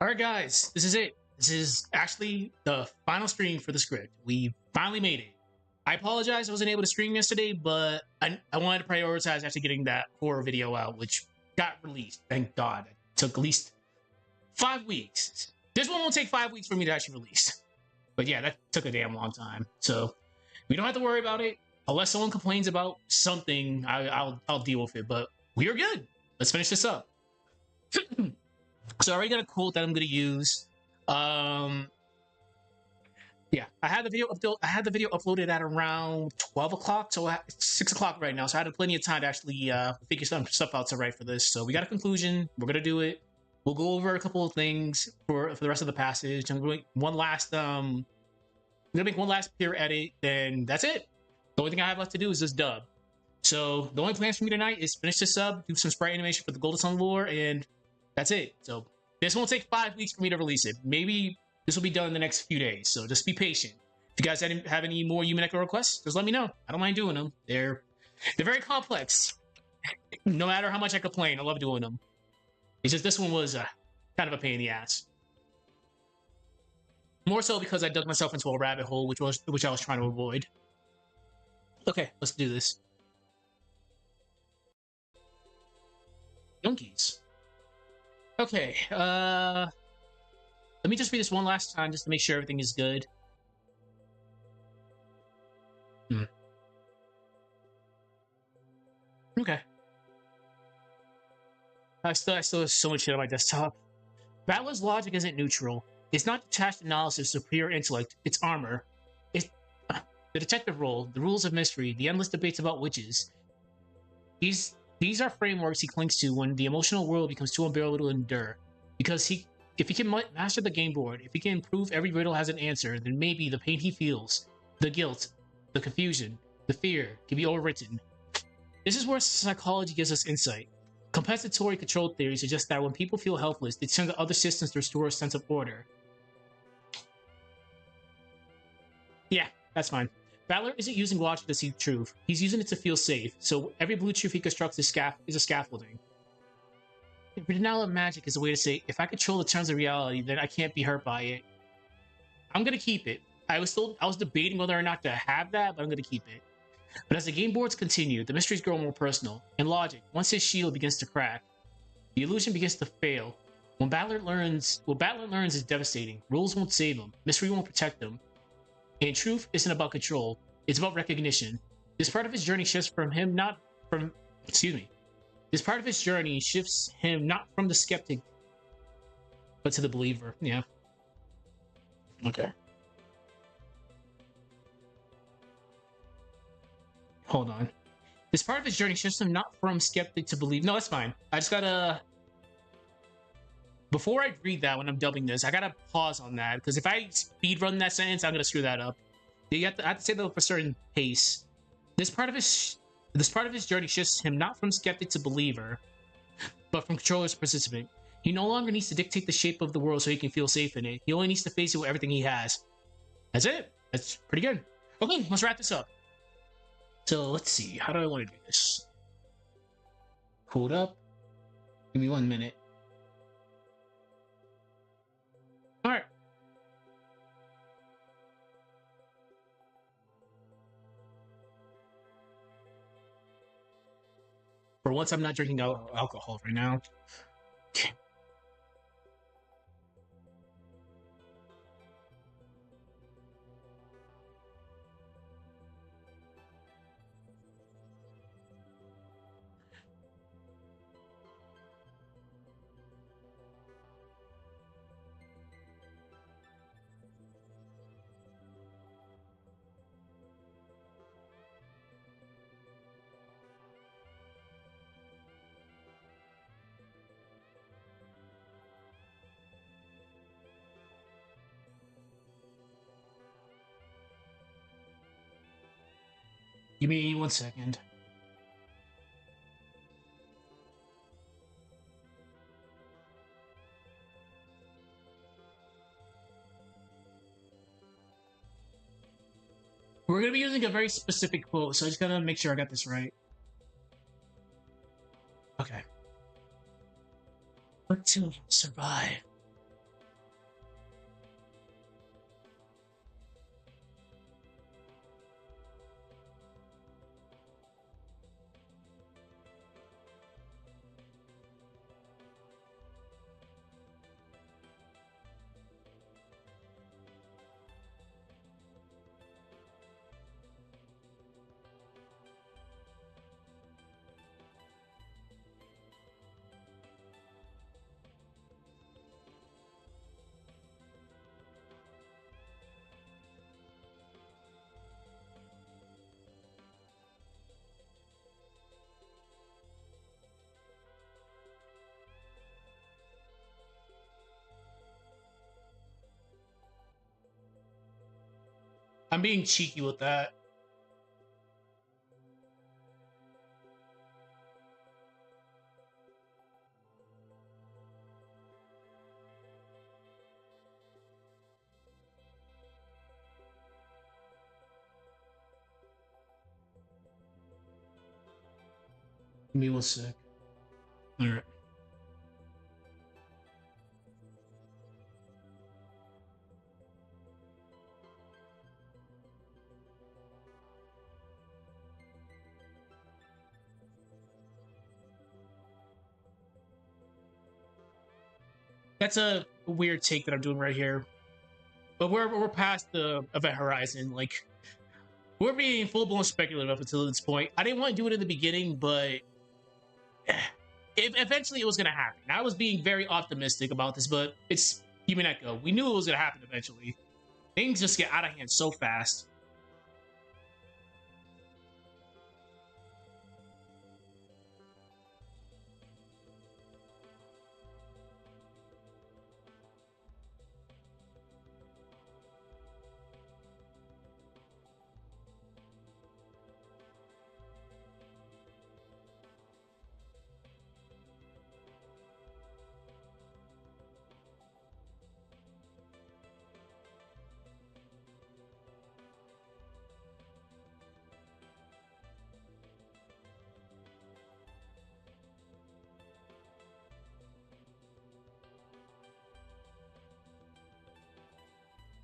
All right, guys, this is it. This is actually the final stream for the script. We finally made it. I apologize I wasn't able to stream yesterday, but I wanted to prioritize actually getting that horror video out, which got released. Thank God. It took at least 5 weeks. This one won't take 5 weeks for me to actually release. But yeah, that took a damn long time. So we don't have to worry about it. Unless someone complains about something, I'll deal with it. But we are good. Let's finish this up. So I already got a quote that I'm gonna use. Yeah, I had the video uploaded at around 12 o'clock, so it's 6 o'clock right now. So I had plenty of time to actually figure some stuff out to write for this. So we got a conclusion. We're gonna do it. We'll go over a couple of things for the rest of the passage. I'm going one last I'm gonna make one last peer edit. Then that's it. The only thing I have left to do is this dub. So the only plans for me tonight is finish this up, do some sprite animation for the Golden Sun lore, and that's it. So this won't take 5 weeks for me to release it. Maybe this will be done in the next few days. So just be patient. If you guys have any more Umineko requests, just let me know. I don't mind doing them. They're very complex. No matter how much I complain, I love doing them. It's just this one was kind of a pain in the ass. More so because I dug myself into a rabbit hole, which I was trying to avoid. Okay, let's do this. Donkeys. Okay, let me just read this one last time just to make sure everything is good. Okay. I still have so much shit on my desktop. Battler's logic isn't neutral. It's not detached analysis of superior intellect, it's armor. It's the detective role, the rules of mystery, the endless debates about witches. These are frameworks he clings to when the emotional world becomes too unbearable to endure. Because if he can master the game board, if he can prove every riddle has an answer, then maybe the pain he feels, the guilt, the confusion, the fear can be overwritten. This is where psychology gives us insight. Compensatory control theory suggests that when people feel helpless, they turn to other systems to restore a sense of order. Yeah, that's fine. Battler isn't using logic to seek truth. He's using it to feel safe, so every blue truth he constructs is a scaffolding. Rationality of magic is a way to say, if I control the terms of reality, then I can't be hurt by it. I'm gonna keep it. I was debating whether or not to have that, but I'm gonna keep it. But as the game boards continue, the mysteries grow more personal. In logic, once his shield begins to crack, the illusion begins to fail. What Battler learns is devastating. Rules won't save him. Mystery won't protect him. And truth isn't about control. It's about recognition. This part of his journey shifts from him not from... This part of his journey shifts him not from the skeptic, but to the believer. Yeah. Okay. Hold on. This part of his journey shifts him not from skeptic to believe. No, that's fine. I just gotta... Before I read that when I'm dubbing this, I gotta pause on that, because if I speed run that sentence, I'm gonna screw that up. I have to say that with a certain pace. This part of his journey shifts him not from skeptic to believer, but from controller to participant. He no longer needs to dictate the shape of the world so he can feel safe in it. He only needs to face it with everything he has. That's it. That's pretty good. Okay, let's wrap this up. So let's see. How do I want to do this? Hold up. Give me 1 minute. All right. For once, I'm not drinking alcohol right now. Okay. Give me 1 second. We're going to be using a very specific quote, so I just got to make sure I got this right. Okay. But to survive. I'm being cheeky with that. Give me 1 sec. All right. That's a weird take that I'm doing right here. But we're past the event horizon. Like we're being full blown speculative up until this point. I didn't want to do it in the beginning, but eventually it was gonna happen. I was being very optimistic about this, but it's Umineko. We knew it was gonna happen eventually. Things just get out of hand so fast.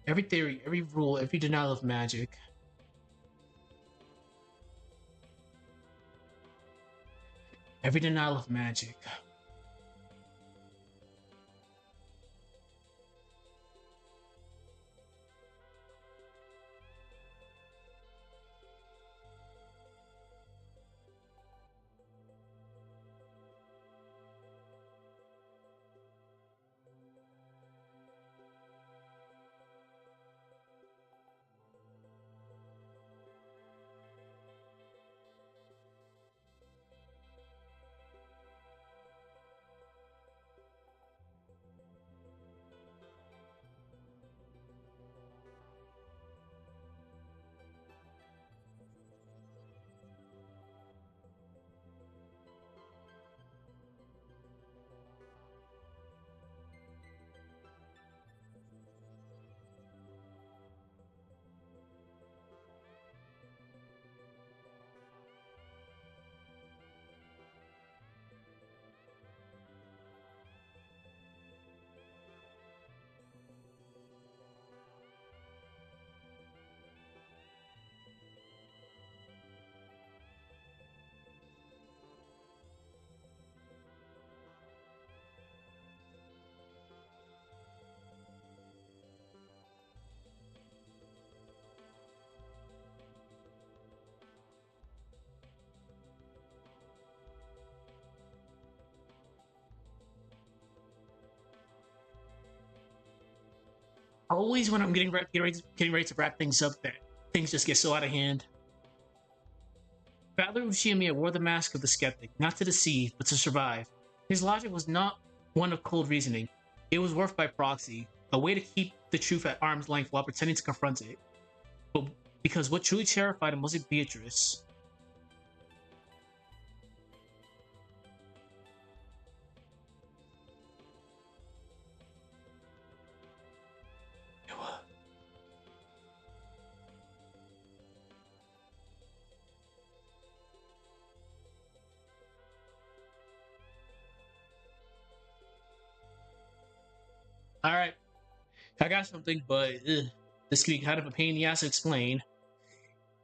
Every theory, every rule, every denial of magic. Every denial of magic. Always when I'm getting ready to wrap things up, that things just get so out of hand. Battler Ushiromiya wore the mask of the skeptic, not to deceive, but to survive. His logic was not one of cold reasoning. It was worth by proxy, a way to keep the truth at arm's length while pretending to confront it. But because what truly terrified him wasn't Beatrice. Alright, I got something, but this could be kind of a pain in the ass to explain.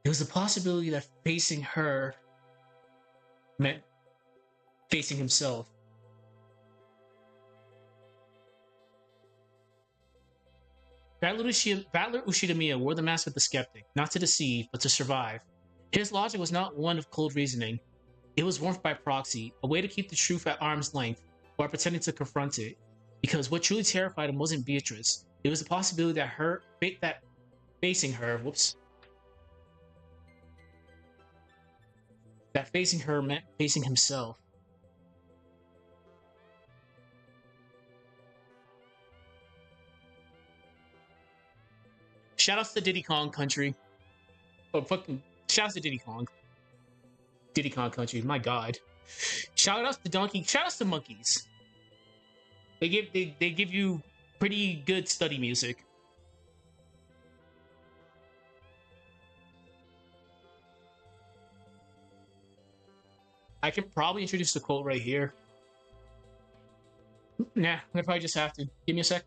It was the possibility that facing her meant facing himself. Battler Ushidamiya wore the mask of the skeptic, not to deceive, but to survive. His logic was not one of cold reasoning. It was warmth by proxy, a way to keep the truth at arm's length while pretending to confront it. Because what truly terrified him wasn't Beatrice. It was the possibility that facing her, that facing her meant facing himself. Shout outs to Diddy Kong country. Oh fucking shout outs to Diddy Kong. Diddy Kong country. My god. Shout outs to Donkey. Shout outs to monkeys. They give you pretty good study music. I can probably introduce the quote right here. Nah, I probably just have to. Give me a sec.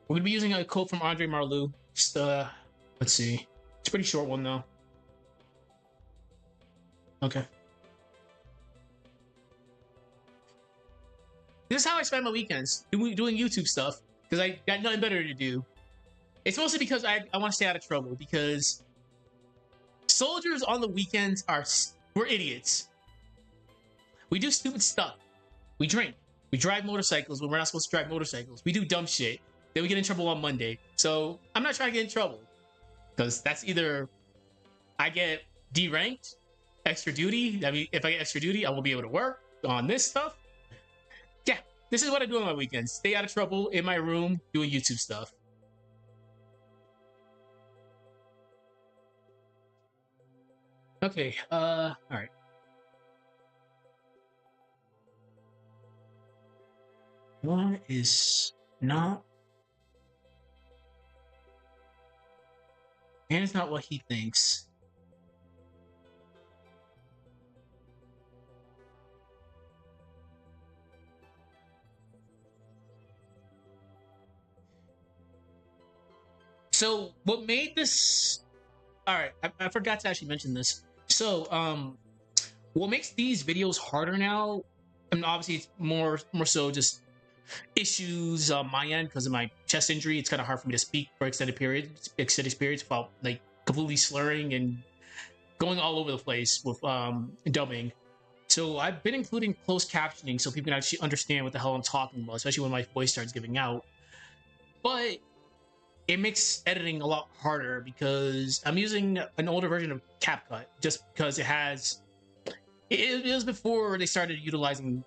We're gonna be using a quote from Andre Marlou. Just let's see. It's a pretty short one though. Okay. This is how I spend my weekends, doing YouTube stuff, because I got nothing better to do. It's mostly because I want to stay out of trouble, because soldiers on the weekends we're idiots. We do stupid stuff. We drink. We drive motorcycles when we're not supposed to drive motorcycles. We do dumb shit. Then we get in trouble on Monday. So I'm not trying to get in trouble, because that's either I get deranked, extra duty. I mean, if I get extra duty, I won't be able to work on this stuff. Yeah, this is what I do on my weekends. Stay out of trouble in my room doing YouTube stuff. Okay, all right. What is not? And it's not what he thinks. So what made this? All right, I forgot to actually mention this. So what makes these videos harder now? I mean, obviously it's more so just issues on my end because of my chest injury. It's kind of hard for me to speak for extended periods without like completely slurring and going all over the place with dubbing. So I've been including closed captioning so people can actually understand what the hell I'm talking about, especially when my voice starts giving out. But it makes editing a lot harder because I'm using an older version of CapCut just because it has. It was before they started utilizing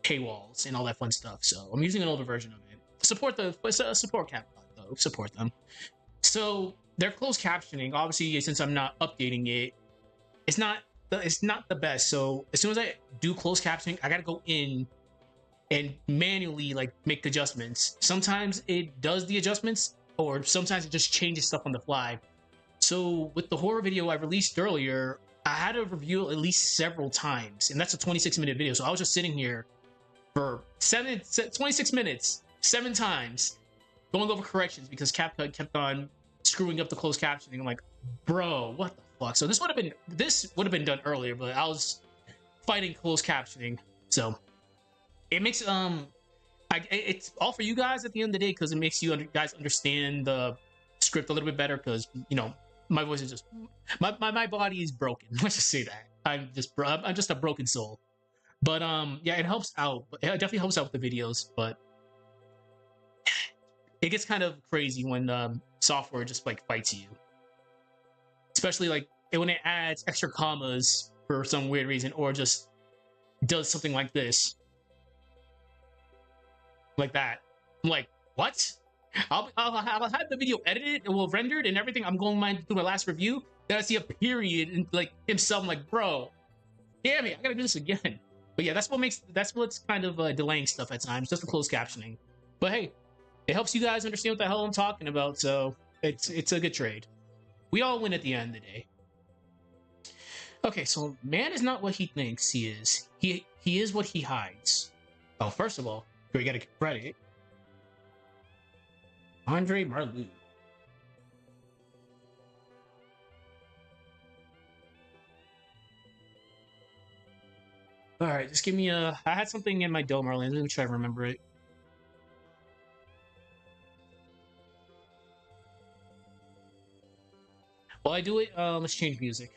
paywalls and all that fun stuff. So I'm using an older version of it. Support CapCut though. Support them. So their closed captioning, obviously, since I'm not updating it, it's not the best. So as soon as I do closed captioning, I gotta go in and manually like make adjustments. Sometimes it does the adjustments, or sometimes it just changes stuff on the fly. So with the horror video I released earlier, I had to review it at least several times, and that's a 26-minute video. So I was just sitting here for 26 minutes, 7 times, going over corrections because CapCut kept on screwing up the closed captioning. I'm like, bro, what the fuck? So this would have been done earlier, but I was fighting closed captioning. So it makes it's all for you guys at the end of the day because it makes you guys understand the script a little bit better because my voice is just my body is broken. Let's just say that I'm just a broken soul. But yeah, it helps out. It definitely helps out with the videos, but it gets kind of crazy when software just like fights you, especially like when it adds extra commas for some weird reason or just does something like this, like that. I'm like, what? I'll have the video edited and will rendered and everything. I'm going through my last review. Then I see a period and like himself. I'm like, bro, damn it, I gotta do this again. But yeah, that's what's kind of delaying stuff at times, just the closed captioning. But hey, it helps you guys understand what the hell I'm talking about, so it's a good trade. We all win at the end of the day. Okay, so man is not what he thinks he is. He is what he hides. Oh, first of all, we gotta get credit. Andre Marlou. All right, just give me a. I had something in my dome earlier. Let me try to remember it. While I do it, let's change music.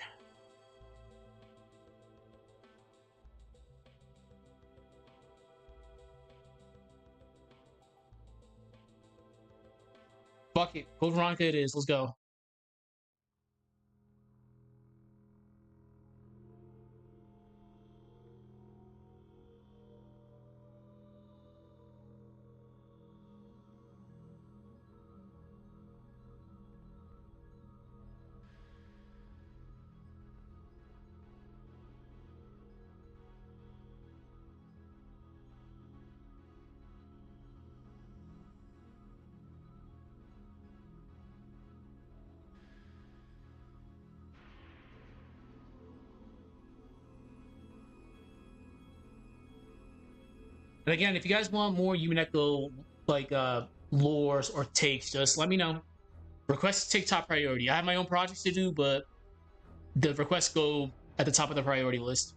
Fuck it, Code Veronica it is. Let's go. And again, if you guys want more Umineko like lores or takes, just let me know. Requests take top priority. I have my own projects to do, but the requests go at the top of the priority list.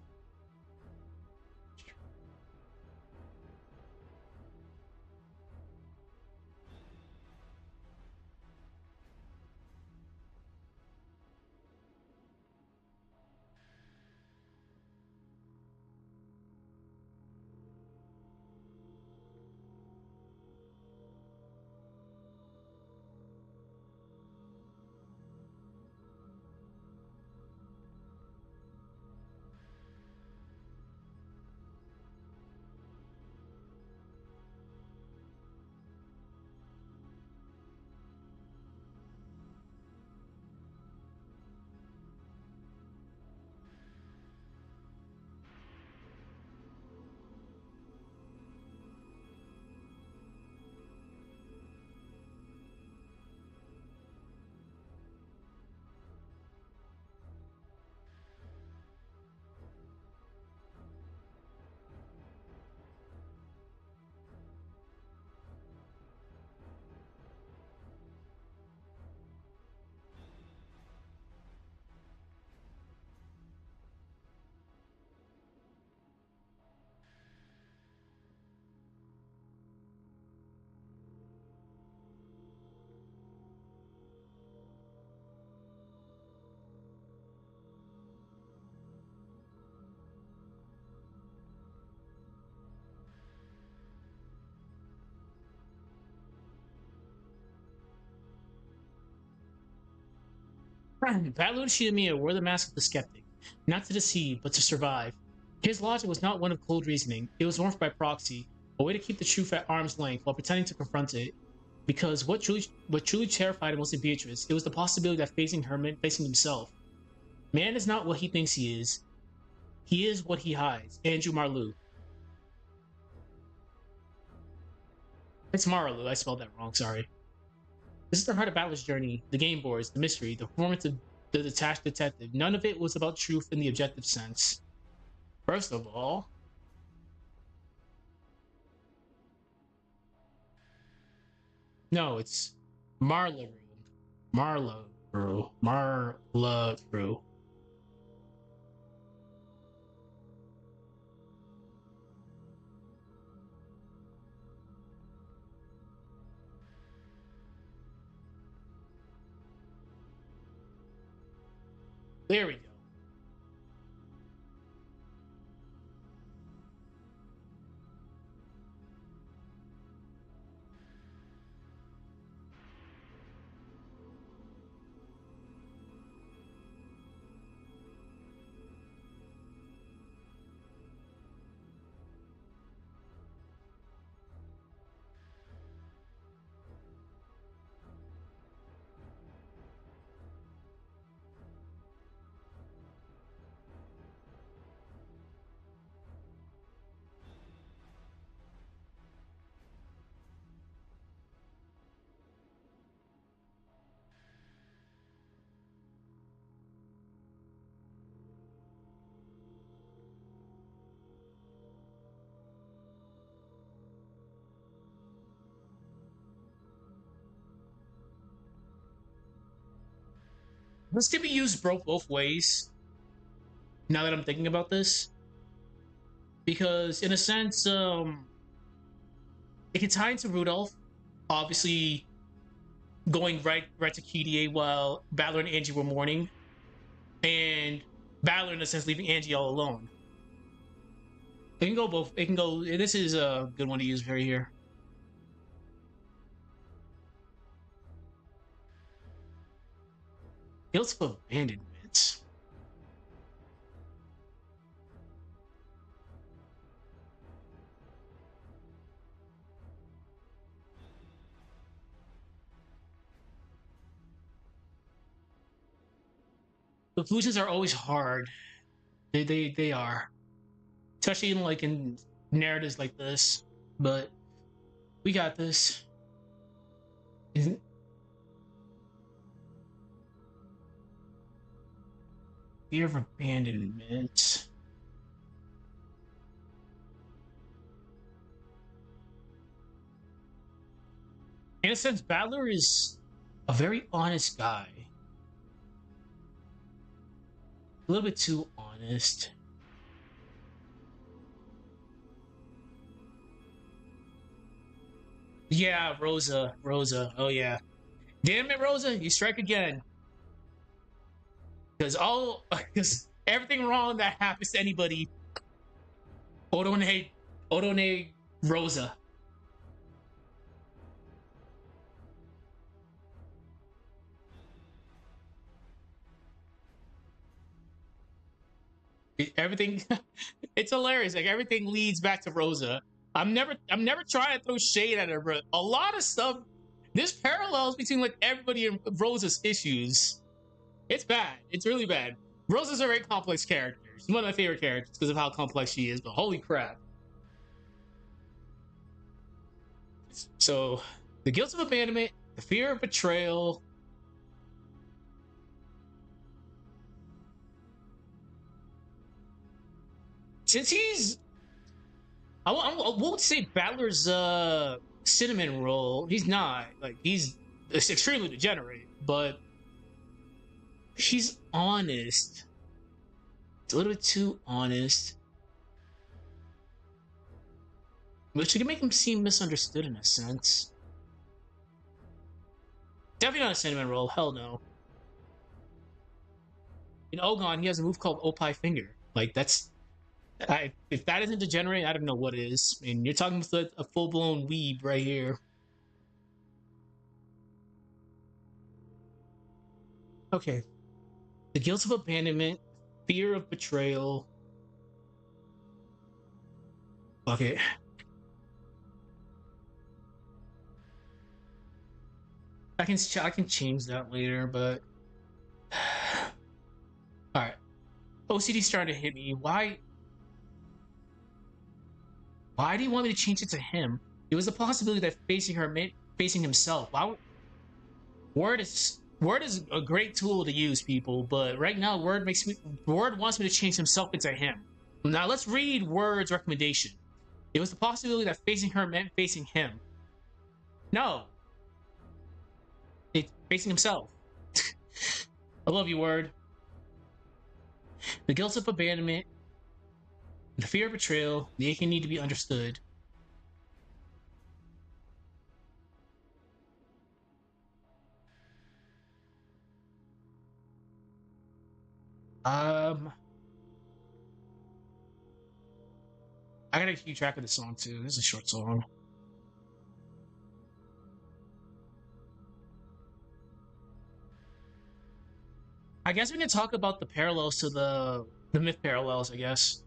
Valor and Ushiomiya wore the mask of the skeptic, not to deceive, but to survive. His logic was not one of cold reasoning, it was warmth by proxy, a way to keep the truth at arm's length while pretending to confront it. Because what truly terrified him wasn't Beatrice, it was the possibility that facing her meant facing himself. Man is not what he thinks he is. He is what he hides. Andrew Marleau. It's Marleau, I spelled that wrong, sorry. This is the heart of Atlas' journey, the game boards, the mystery, the performance of the detached detective. None of it was about truth in the objective sense. First of all, no, it's Marleau. Marleau. Marleau. There we go. This could be used both ways. Now that I'm thinking about this, because in a sense, it can tie into Rudolph, obviously going right to KDA while Balor and Angie were mourning, and Balor in a sense leaving Angie all alone. It can go both. It can go. This is a good one to use right here. Guilt of abandonment. Conclusions are always hard. They are, especially in narratives like this. But we got this. Fear of abandonment. In a sense, Battler is a very honest guy. A little bit too honest. Yeah, Rosa. Rosa. Oh, yeah. Damn it, Rosa. You strike again. Because everything wrong that happens to anybody, Odone Rosa. Everything, it's hilarious. Like everything leads back to Rosa. I'm never trying to throw shade at her, but a lot of stuff, there's parallels between like everybody and Rosa's issues. It's bad. It's really bad. Rosa's a very complex character. She's one of my favorite characters because of how complex she is. But holy crap! So, the guilt of abandonment, the fear of betrayal. Since he's, I won't say Battler's cinnamon roll. He's not like he's extremely degenerate, but he's honest. It's a little bit too honest, which can make him seem misunderstood in a sense. Definitely not a cinnamon roll. Hell no. In Ogon, he has a move called Opie Finger. Like that's, if that isn't degenerate, I don't know what is. I mean, you're talking with a full blown weeb right here. Okay, the guilt of abandonment, fear of betrayal. Okay, I can change that later, but all right. OCD's starting to hit me. Why do you want me to change it to him? It was a possibility that facing her meant facing himself. Word is a great tool to use, people, but right now Word wants me to change himself into him. Now let's read Word's recommendation. It was the possibility that facing her meant facing him. No, it's facing himself. I love you, Word. The guilt of abandonment, the fear of betrayal, the aching need to be understood. Um, I gotta keep track of the song too. This is a short song. I guess we can talk about the parallels to the myth parallels. I guess.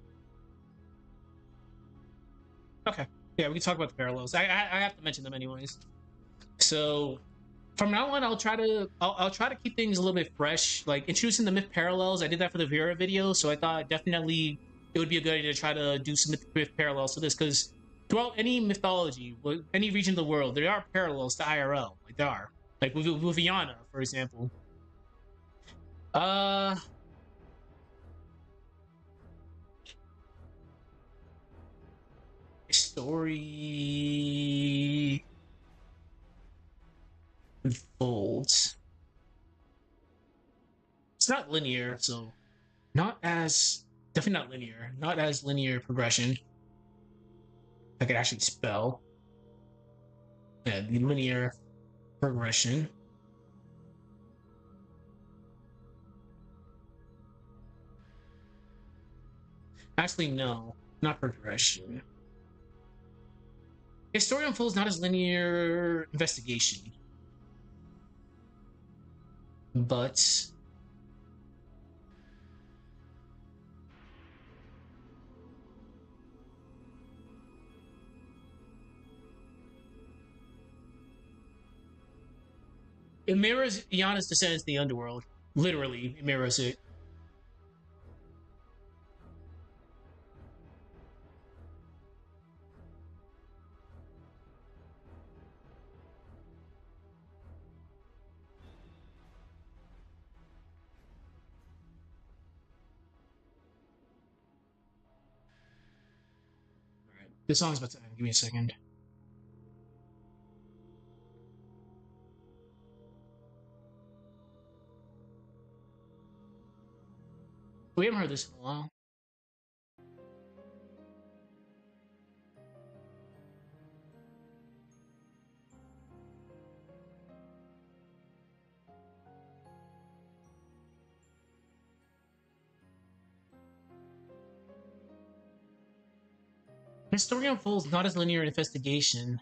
Okay. Yeah, we can talk about the parallels. I have to mention them anyways. So from now on, I'll try to keep things a little bit fresh, like introducing the myth parallels. I did that for the Vera video, so I thought definitely it would be a good idea to try to do some myth parallels to this because throughout any mythology, any region of the world, there are parallels to IRL. Like there are, like with Iana, for example. Uh, story unfolds. It's not linear, so not as definitely not linear, not as linear progression. I could actually spell. Yeah, the linear progression. Actually, no, not progression. A story unfolds not as linear investigation, but it mirrors Yana's descent into the underworld. Literally, it mirrors it. All right, this song's about to end. Give me a second. We haven't heard this in a while. The story unfolds not as linear investigation,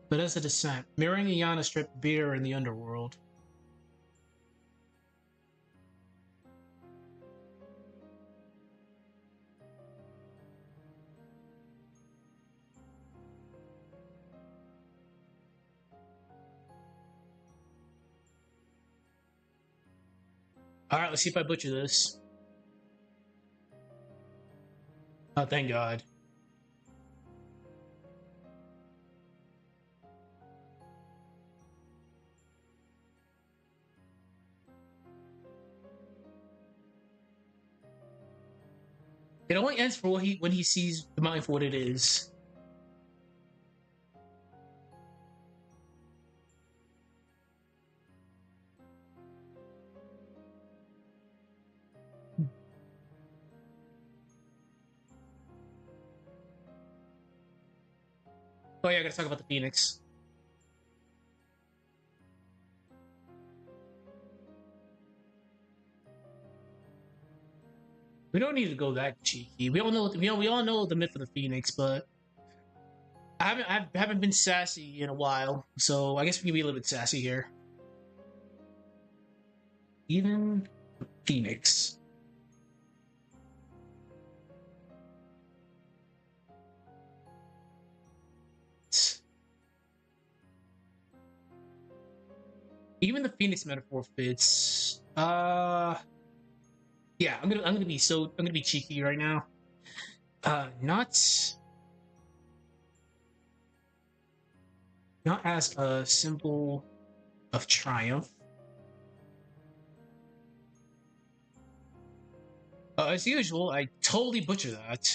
but as a descent, mirroring Ayana stripped beer in the underworld. Alright, let's see if I butcher this. Oh, thank God. It only ends for when he sees the mountain for what it is. Oh yeah, I gotta talk about the Phoenix. We don't need to go that cheeky. We all know we all know the myth of the Phoenix, but I haven't been sassy in a while, so I guess we can be a little bit sassy here. Even Phoenix. Even the Phoenix metaphor fits. Yeah, I'm gonna be cheeky right now. Not as a symbol of triumph. As usual, I totally butcher that.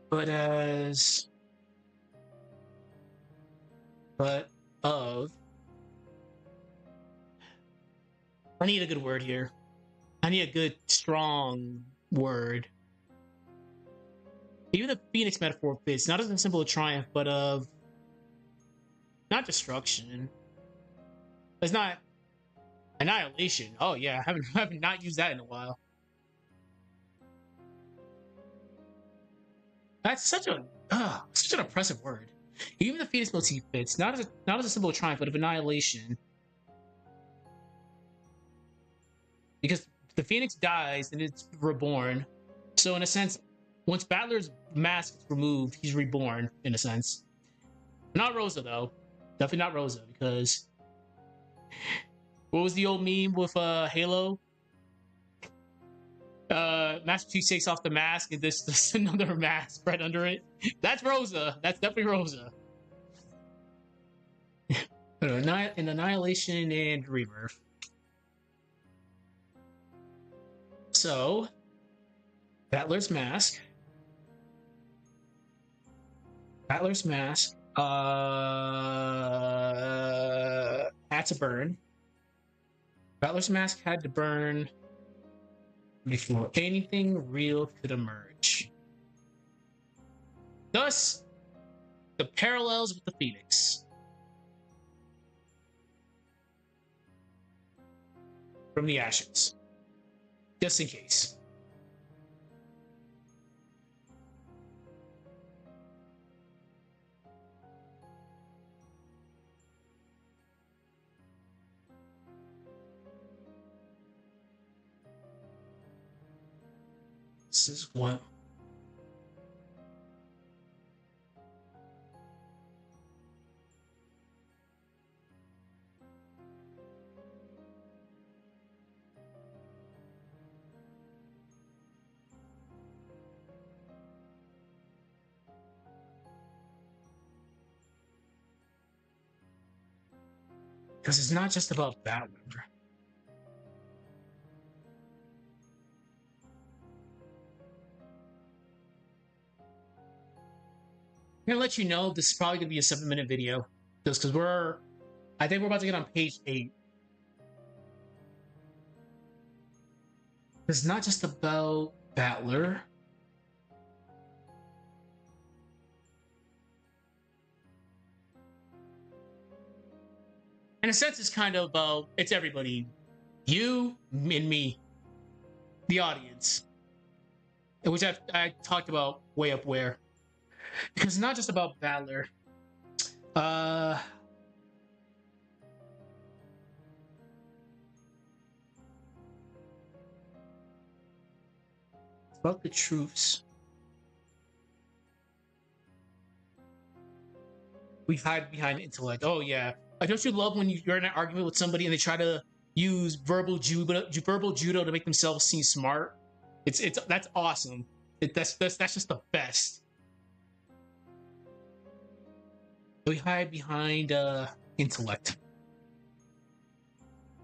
But as but of I need a good word here. I need a good strong word. Even the Phoenix metaphor fits, not as a symbol of triumph, but of not destruction. It's not annihilation. Oh yeah, I haven't not used that in a while. That's such an oppressive word. Even the Phoenix motif fits, not as a symbol of triumph, but of annihilation. Because the Phoenix dies and it's reborn. So in a sense, once Battler's mask is removed, he's reborn, in a sense. Not Rosa though. Definitely not Rosa, because what was the old meme with Halo? Master Chief takes off the mask and there's another mask right under it. That's Rosa. That's definitely Rosa. Annihilation and Rebirth. So, Battler's mask. Battler's mask. Had to burn. Battler's mask had to burn before anything real could emerge. Thus, the parallels with the Phoenix. From the ashes. Just in case. This is one. Because it's not just about Battler. I'm gonna let you know this is probably gonna be a 7-minute video. Just because we're I think we're about to get on page 8. It's not just about Battler. In a sense, it's kind of about, it's everybody. You and me, the audience. Which I talked about way up where. Because it's not just about Battler. It's about the truths. We hide behind intellect. Oh yeah. Don't you love when you're in an argument with somebody and they try to use verbal judo to make themselves seem smart? It's that's awesome. That's just the best. We hide behind intellect.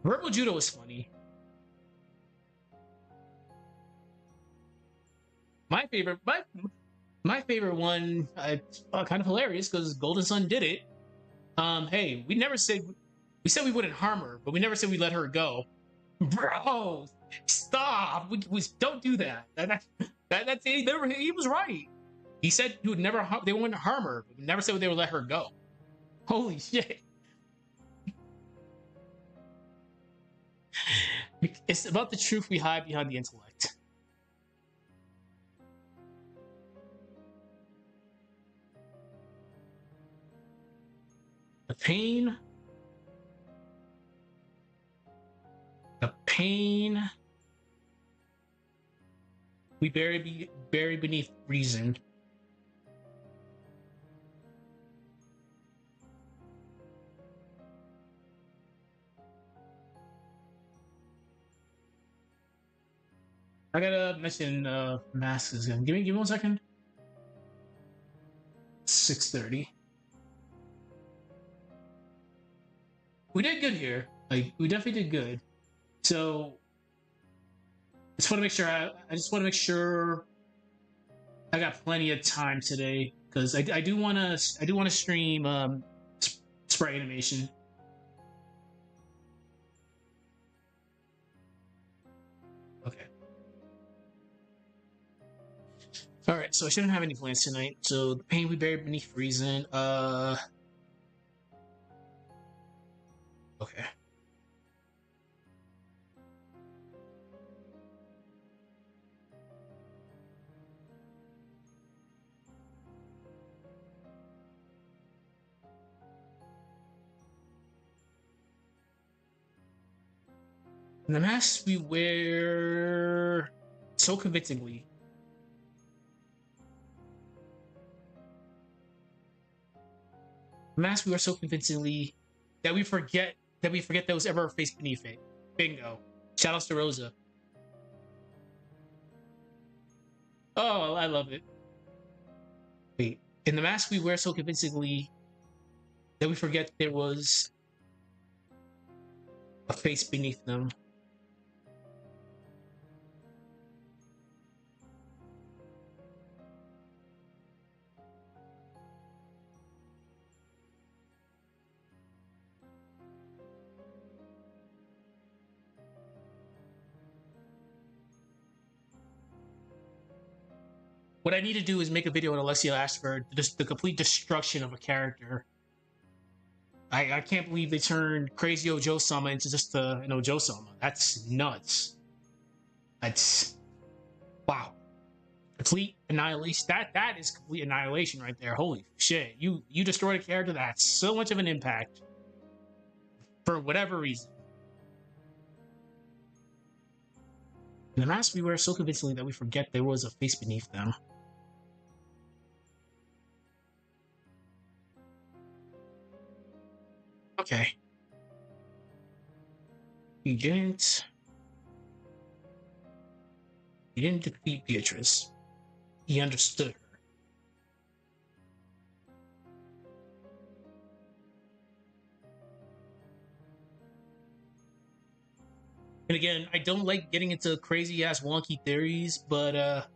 Verbal judo is funny. My favorite, my favorite one, kind of hilarious because Golden Sun did it. Hey, we said we wouldn't harm her, but we never said we'd let her go. Bro, stop! We don't do that. That's he was right. He said he would never they wouldn't harm her, but we never said they would let her go. Holy shit! It's about the truth we hide behind the intellect. The pain we bury beneath reason. I gotta mention masks again. Give me 1 second. 6:30. We did good here. Like we definitely did good. So just want to make sure I just want to make sure I got plenty of time today because I do want to stream spray animation. Okay. All right, so I shouldn't have any plans tonight. So the pain we buried beneath reason. Okay. And the mask we wear so convincingly. The mask we wear so convincingly that we forget there was ever a face beneath it. Bingo. Shoutouts to Rosa. Oh, I love it. Wait. In the mask we wear so convincingly that we forget there was a face beneath them. What I need to do is make a video on Alexia Ashford, just the complete destruction of a character. I can't believe they turned Crazy Ojo Sama into just an Ojo Sama. That's nuts. That's wow. Complete annihilation. That is complete annihilation right there. Holy shit. You destroyed a character that had so much of an impact for whatever reason. And the masks we wear so convincingly that we forget there was a face beneath them. Okay. He didn't defeat Beatrice. He understood her. And again, I don't like getting into crazy ass wonky theories, but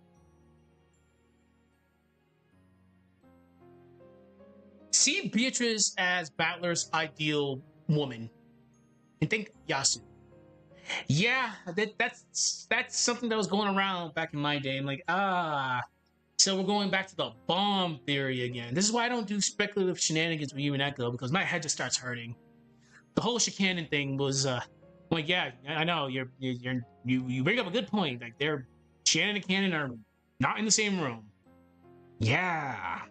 see Beatrice as Battler's ideal woman. And think Yasu. Yeah, that's something that was going around back in my day. I'm like, so we're going back to the bomb theory again. This is why I don't do speculative shenanigans with Umineko, because my head just starts hurting. The whole Shikanon thing was like, yeah, I know you bring up a good point. Like they're Shannon and Cannon are not in the same room. Yeah.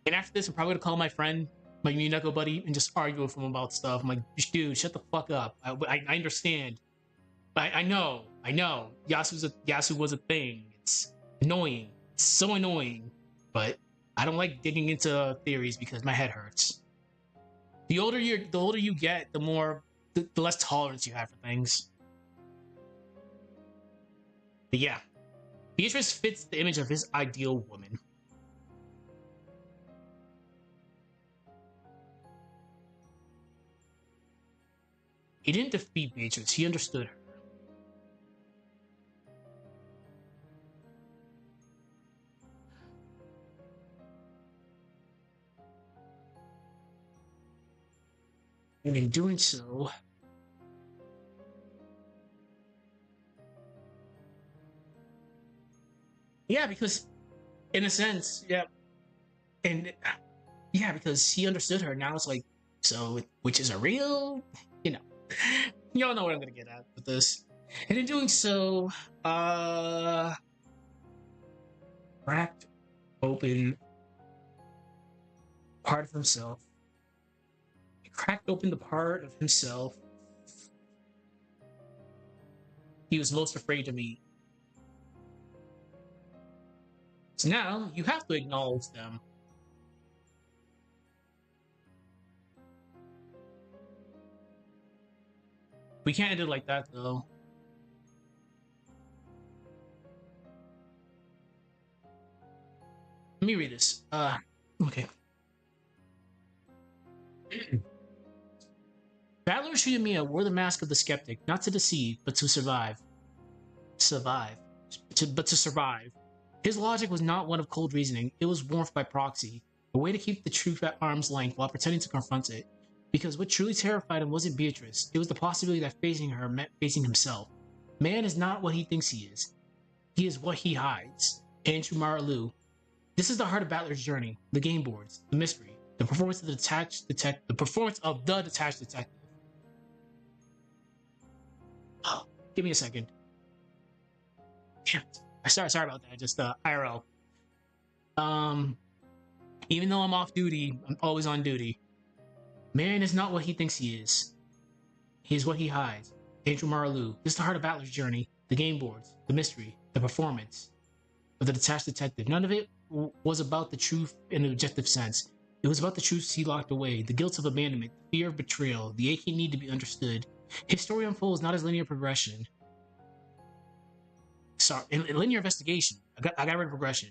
And after this, I'm probably gonna call my friend, my Umineko buddy, and just argue with him about stuff. I'm like, dude, shut the fuck up. I understand. I know. Yasu was a thing. It's annoying. It's so annoying. But I don't like digging into theories because my head hurts. The older you get, the less tolerance you have for things. But yeah, Beatrice fits the image of his ideal woman. He didn't defeat Beatrice, he understood her. And in doing so, yeah, because in a sense, yeah, and yeah, because he understood her. Now it's like, so witches are real, you know. Y'all know what I'm gonna get at with this. And in doing so, cracked open part of himself. He cracked open the part of himself he was most afraid to meet. So now you have to acknowledge them. We can't end it like that, though. Let me read this. Okay. Battler Ushiromiya wore the mask of the skeptic, not to deceive, but to survive. But to survive. His logic was not one of cold reasoning, it was warmth by proxy, a way to keep the truth at arm's length while pretending to confront it. Because what truly terrified him wasn't Beatrice, it was the possibility that facing her meant facing himself. Man is not what he thinks he is what he hides. Andrew Maralu. This is the heart of Battler's journey, the game boards, the mystery, the performance of the detached detective. Oh, give me a second. Damn it. Sorry about that. Just IRL. Even though I'm off duty, I'm always on duty. Man is not what he thinks he is. He is what he hides. Andrew Maralu. This is the heart of Battler's journey, the game boards, the mystery, the performance of the detached detective. None of it was about the truth in an objective sense. It was about the truths he locked away, the guilt of abandonment, the fear of betrayal, the aching need to be understood. His story unfolds not as linear progression. Sorry, in linear investigation. I got rid of progression.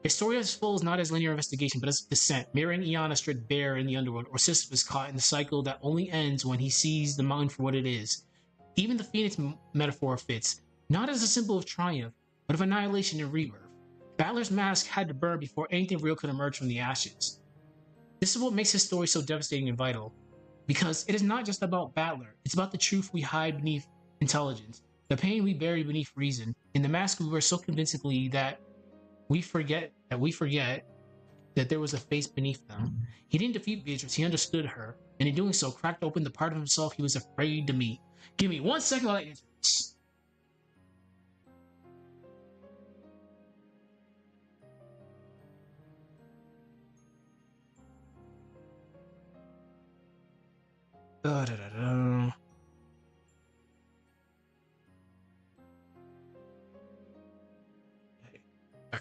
His story unfolds not as linear investigation, but as descent, mirroring Iana stripped bare in the underworld, or Sisyphus caught in the cycle that only ends when he sees the mountain for what it is. Even the phoenix metaphor fits, not as a symbol of triumph, but of annihilation and rebirth. Battler's mask had to burn before anything real could emerge from the ashes. This is what makes his story so devastating and vital, because it is not just about Battler, it's about the truth we hide beneath intelligence, the pain we bury beneath reason, and the mask we wear so convincingly that we forget that there was a face beneath them. He didn't defeat Beatrice, he understood her, and in doing so cracked open the part of himself he was afraid to meet. Give me 1 second while I answer this.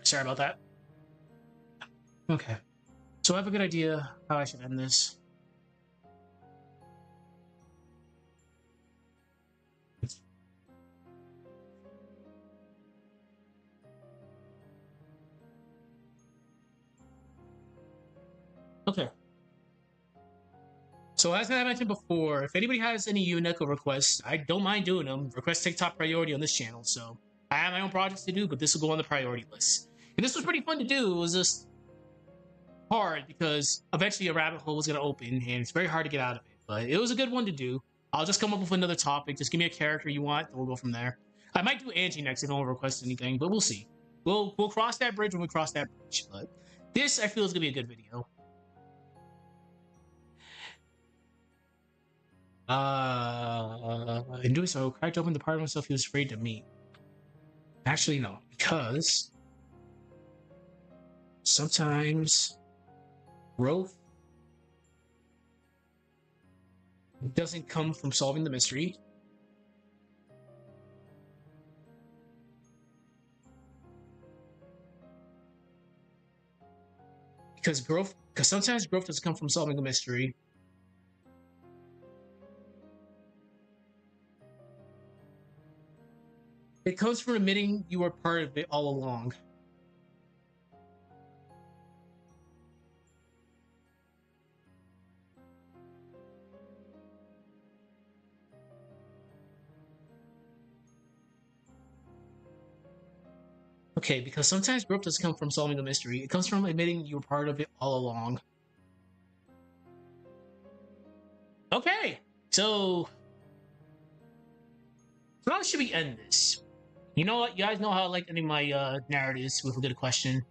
Sorry about that. Okay. So I have a good idea how I should end this. Okay. So as I mentioned before, if anybody has any Umineko requests, I don't mind doing them. Requests take top priority on this channel, so I have my own projects to do, but this will go on the priority list. And this was pretty fun to do. It was just hard because eventually a rabbit hole was going to open and it's very hard to get out of it. But it was a good one to do. I'll just come up with another topic. Just give me a character you want, and we'll go from there. I might do Angie next if no one requests anything, but we'll see. We'll cross that bridge when we cross that bridge. But this I feel is gonna be a good video. In doing so, cracked open the part of himself he was afraid to meet. Actually, no, because sometimes growth doesn't come from solving the mystery. Because sometimes growth doesn't come from solving a mystery. It comes from admitting you were part of it all along. Okay, because sometimes growth doesn't come from solving a mystery. It comes from admitting you were part of it all along. Okay, so how should we end this? You know what? You guys know how I like ending my narratives with a good question.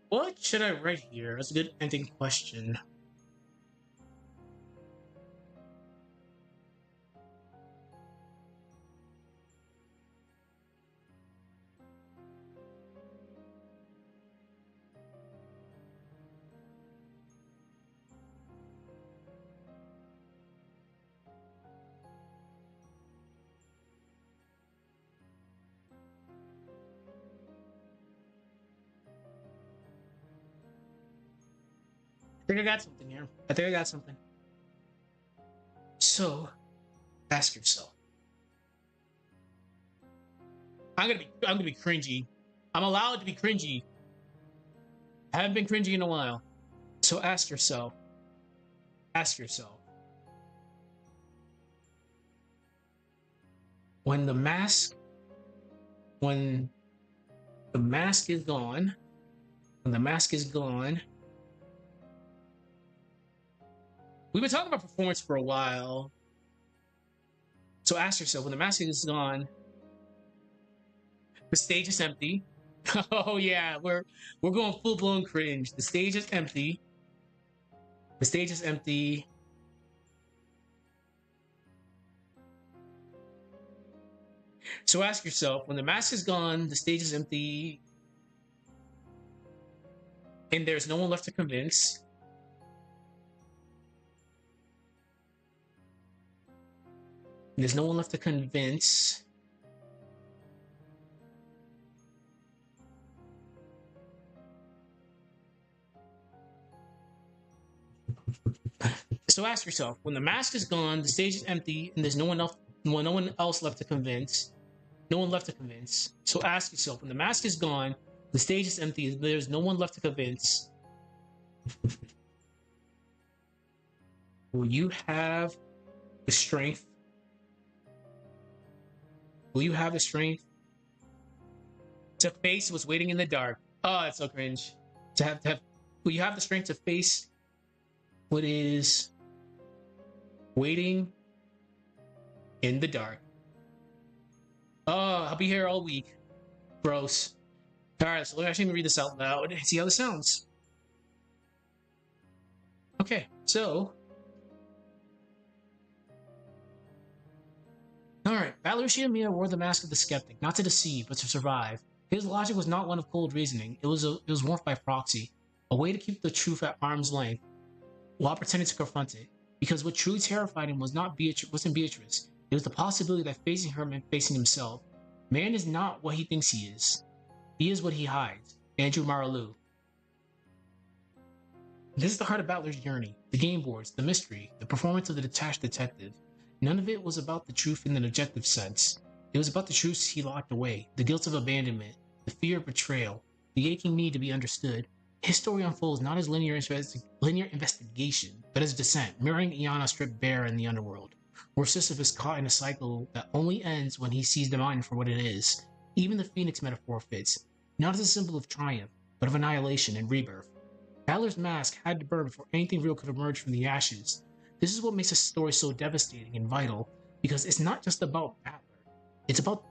What should I write here? That's a good ending question. I think I got something here. I think I got something. So, ask yourself. I'm gonna be cringy. I'm allowed to be cringy. I haven't been cringy in a while. So ask yourself. Ask yourself. When the mask is gone, we've been talking about performance for a while. So ask yourself, when the mask is gone, the stage is empty. Oh yeah, we're going full blown cringe. The stage is empty. The stage is empty. So ask yourself, when the mask is gone, the stage is empty, and there's no one left to convince. There's no one left to convince. So ask yourself, when the mask is gone, the stage is empty, and there's no one else left to convince. No one left to convince. So ask yourself, when the mask is gone, the stage is empty, there's no one left to convince. Will you have the strength? Will you have the strength to face what's waiting in the dark? Oh, it's so cringe. Will you have the strength to face what is waiting in the dark? Oh, I'll be here all week. Gross. Alright, so let me actually read this out loud and see how this sounds. Okay, so. Alright, Ushiromiya wore the mask of the skeptic, not to deceive, but to survive. His logic was not one of cold reasoning, it was warmth by proxy, a way to keep the truth at arm's length, while pretending to confront it. Because what truly terrified him wasn't Beatrice, it was the possibility that facing her meant facing himself. Man is not what he thinks he is. He is what he hides. Andrew Maralu. This is the heart of Battler's journey. The game boards, the mystery, the performance of the detached detective. None of it was about the truth in an objective sense. It was about the truths he locked away, the guilt of abandonment, the fear of betrayal, the aching need to be understood. His story unfolds not as linear investigation, but as descent, mirroring Iana stripped bare in the underworld, where Sisyphus caught in a cycle that only ends when he sees the mind for what it is. Even the phoenix metaphor fits, not as a symbol of triumph, but of annihilation and rebirth. Balor's mask had to burn before anything real could emerge from the ashes. This is what makes this story so devastating and vital, because it's not just about Balor. It's about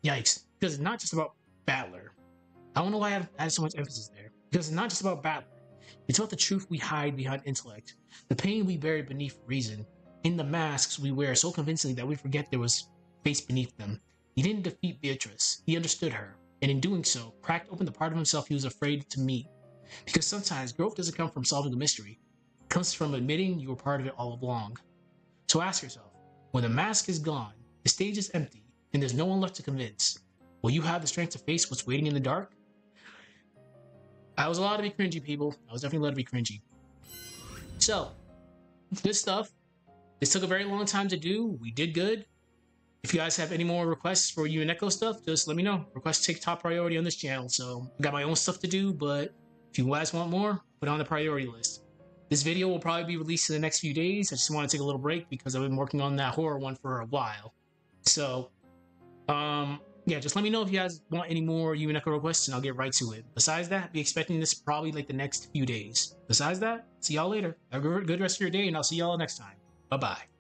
Yikes. Because it's not just about Battler. I don't know why I added so much emphasis there. Because it's not just about Battler. It's about the truth we hide behind intellect, the pain we bury beneath reason, in the masks we wear so convincingly that we forget there was face beneath them. He didn't defeat Beatrice. He understood her, and in doing so, cracked open the part of himself he was afraid to meet. Because sometimes growth doesn't come from solving a mystery. It comes from admitting you were part of it all along. So ask yourself, when the mask is gone, the stage is empty, and there's no one left to convince, will you have the strength to face what's waiting in the dark? I was allowed to be cringy, people. I was definitely allowed to be cringy. So, good stuff. This took a very long time to do. We did good. If you guys have any more requests for Umineko stuff, just let me know. Requests take top priority on this channel. So, I got my own stuff to do, but if you guys want more, put it on the priority list. This video will probably be released in the next few days. I just want to take a little break because I've been working on that horror one for a while. So, yeah, just let me know if you guys want any more Umineko requests and I'll get right to it. Besides that, be expecting this probably like the next few days. Besides that, see y'all later. Have a good rest of your day and I'll see y'all next time. Bye-bye.